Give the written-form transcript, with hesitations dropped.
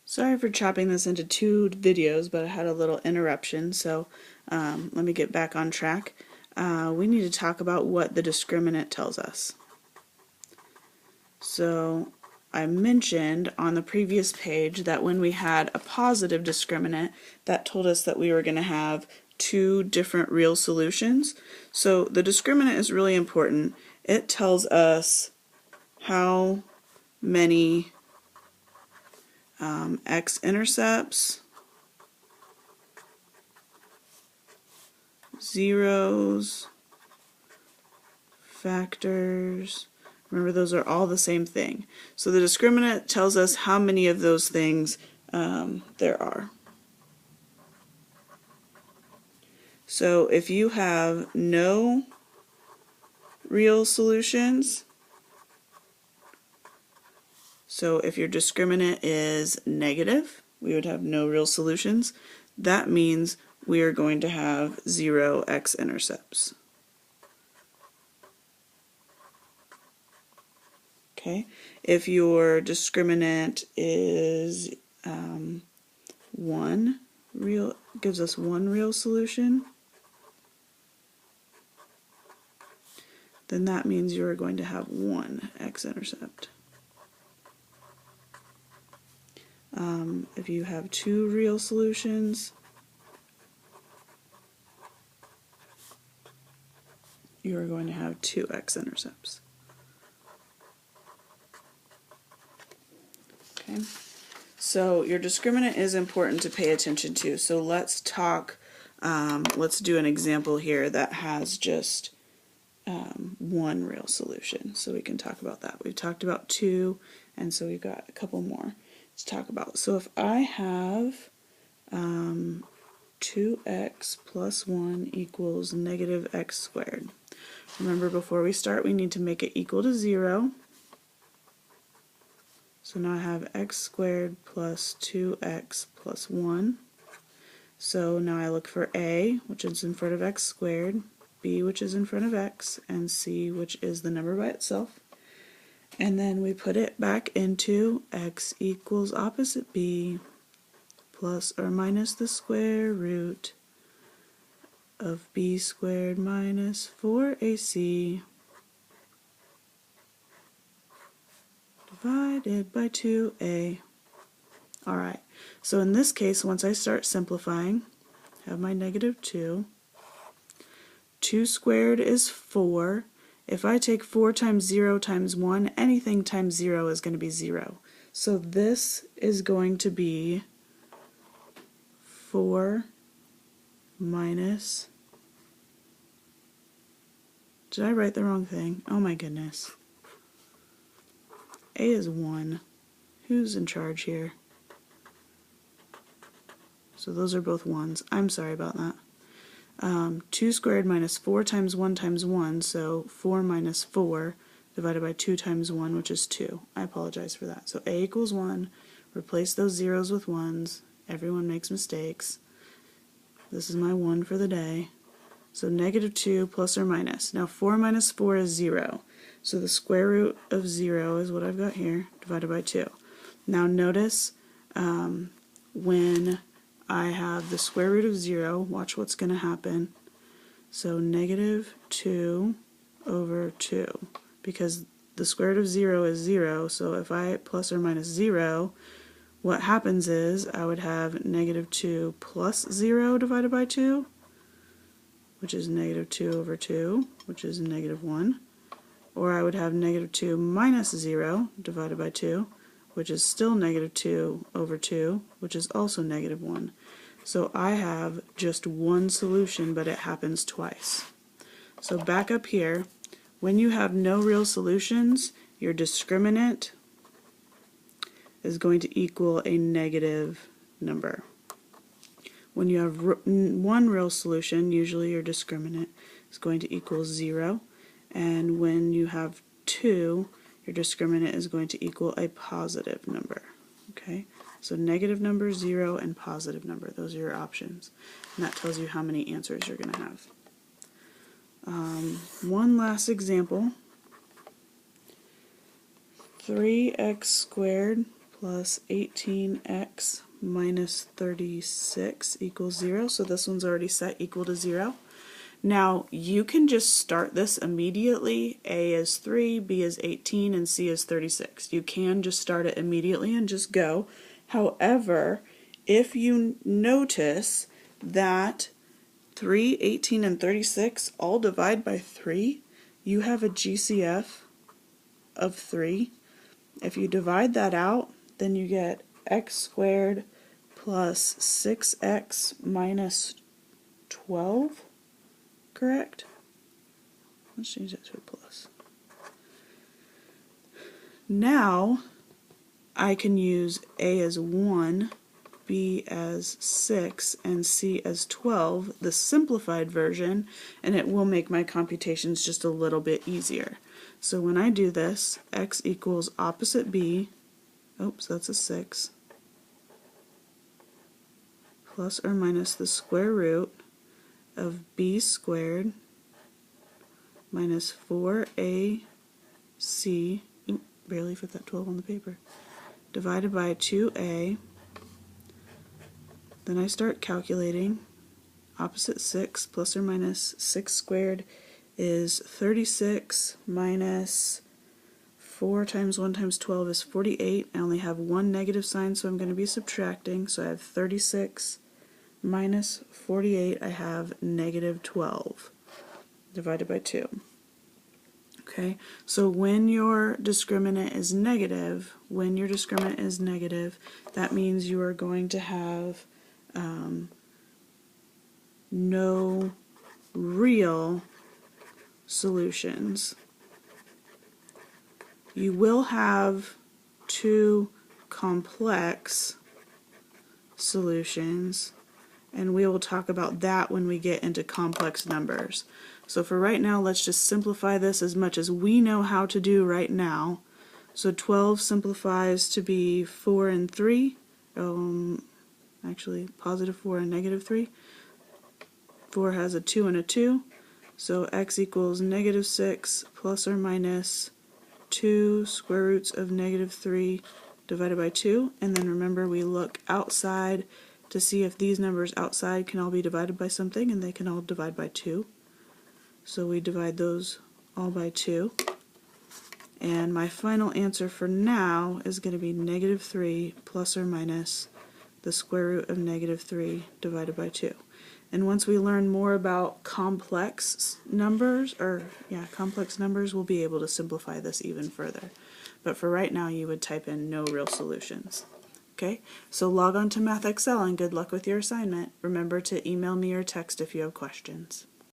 Sorry for chopping this into two videos, but I had a little interruption, so let me get back on track. We need to talk about what the discriminant tells us. So I mentioned on the previous page that when we had a positive discriminant, that told us that we were going to have two different real solutions. So the discriminant is really important. It tells us how many x-intercepts, zeros, factors. Remember, those are all the same thing. So the discriminant tells us how many of those things there are. So if you have no real solutions, so if your discriminant is negative, we would have no real solutions. That means we are going to have 0 x-intercepts. Okay, if your discriminant is gives us one real solution, then that means you are going to have 1 x-intercept. If you have two real solutions, you are going to have 2 x-intercepts. Okay, so your discriminant is important to pay attention to. So let's talk, let's do an example here that has just one real solution. So we can talk about that. We've talked about 2, and so we've got a couple more to talk about. So if I have 2x plus 1 equals negative x squared. Remember, before we start, we need to make it equal to 0. So now I have x squared plus 2x plus 1. So now I look for a, which is in front of x squared, b, which is in front of x, and c, which is the number by itself. And then we put it back into x equals opposite b plus or minus the square root of b squared minus 4ac divided by 2a. Alright, so in this case, once I start simplifying, I have my negative 2. 2 squared is 4. If I take 4 times 0 times 1, anything times 0 is going to be 0. So this is going to be 4 minus... Did I write the wrong thing? Oh my goodness. A is 1. Who's in charge here? So those are both 1s. I'm sorry about that. 2 squared minus 4 times 1 times 1, so 4 minus 4 divided by 2 times 1, which is 2. I apologize for that. So a equals 1. Replace those zeros with 1s. Everyone makes mistakes. This is my 1 for the day. So negative 2 plus or minus. Now 4 minus 4 is 0. So the square root of 0 is what I've got here, divided by 2. Now notice when I have the square root of 0, watch what's going to happen. So negative 2 over 2, because the square root of 0 is 0, so if I plus or minus 0, what happens is I would have negative 2 plus 0 divided by 2, which is negative 2 over 2, which is negative 1. Or I would have negative 2 minus 0 divided by 2, which is still negative 2 over 2, which is also negative 1. So I have just one solution, but it happens twice. So back up here, when you have no real solutions, your discriminant is going to equal a negative number. When you have one real solution, usually your discriminant is going to equal 0. And when you have 2, your discriminant is going to equal a positive number. Okay, so negative number, 0, and positive number. Those are your options. And that tells you how many answers you're going to have. One last example. 3x squared plus 18x minus 36 equals 0. So this one's already set equal to 0. Now you can just start this immediately. A is 3, B is 18, and C is 36. You can just start it immediately and just go. However, if you notice that 3, 18, and 36 all divide by 3, you have a GCF of 3. If you divide that out, then you get x squared plus 6x minus 12, correct? Let's change that to a plus. Now I can use A as 1, B as 6, and C as 12, the simplified version, and it will make my computations just a little bit easier. So when I do this, x equals opposite B, oops, that's a 6, plus or minus the square root of B squared minus 4AC, barely fit that 12 on the paper, divided by 2A. Then I start calculating. Opposite 6 plus or minus 6 squared is 36 minus 4 times 1 times 12 is 48. I only have one negative sign, so I'm going to be subtracting. So I have 36 minus 48. I have negative 12 divided by 2. Okay, so when your discriminant is negative, that means you are going to have no real solutions. You will have two complex solutions, and we will talk about that when we get into complex numbers. So for right now, let's just simplify this as much as we know how to do right now. So 12 simplifies to be 4 and 3, actually positive 4 and negative 3. 4 has a 2 and a 2, so x equals negative 6 plus or minus 2 square roots of negative 3 divided by 2, and then remember we look outside to see if these numbers outside can all be divided by something, and they can all divide by 2. So we divide those all by 2. And my final answer for now is going to be negative 3 plus or minus the square root of negative 3 divided by 2. And once we learn more about complex numbers, we'll be able to simplify this even further. But for right now, you would type in no real solutions. Okay, so log on to MathXL and good luck with your assignment. Remember to email me or text if you have questions.